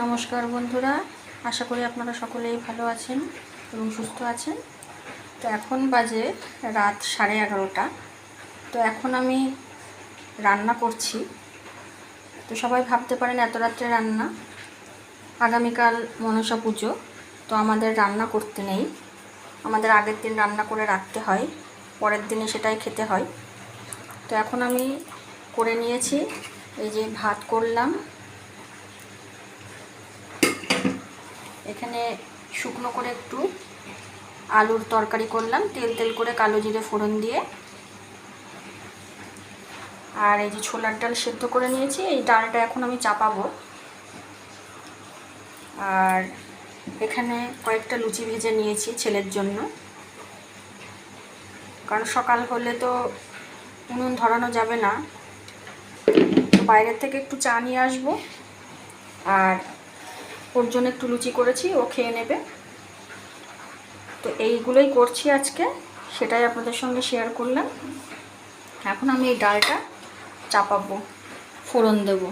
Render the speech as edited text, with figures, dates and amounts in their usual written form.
নমস্কার বন্ধুরা, আশা করি আপনারা সকলেই ভালো আছেন এবং সুস্থ আছেন। তো এখন বাজে রাত 11:30। তো এখন আমি রান্না করছি। তো সবাই ভাবতে পারেন এত রাত্রে রান্না, আগামীকাল মনসা পুজো। তো আমাদের রান্না করতে নেই, আমাদের আগের দিন রান্না করে রাখতে হয়, পরের দিনে সেটাই খেতে হয়। তো এখন আমি করে নিয়েছি, এই যে ভাত করলাম, এখানে শুকনো করে একটু আলুর তরকারি করলাম, তেল করে কালো জিরে ফোড়ন দিয়ে। আর এই যে ছোলার ডাল সেদ্ধ করে নিয়েছি, এই ডালটা এখন আমি চাপাবো। আর এখানে কয়েকটা লুচি ভেজে নিয়েছি ছেলের জন্য, কারণ সকাল হলে তো উনুন ধরানো যাবে না। তো বাইরের থেকে একটু চা নিয়ে আসবো, আর ওর জন্য একটু লুচি করেছি, ও খেয়ে নেবে। তো এইগুলোই করছি আজকে, সেটাই আপনাদের সঙ্গে শেয়ার করলাম। এখন আমি এই ডালটা চাপাবো, ফোড়ন দেবো।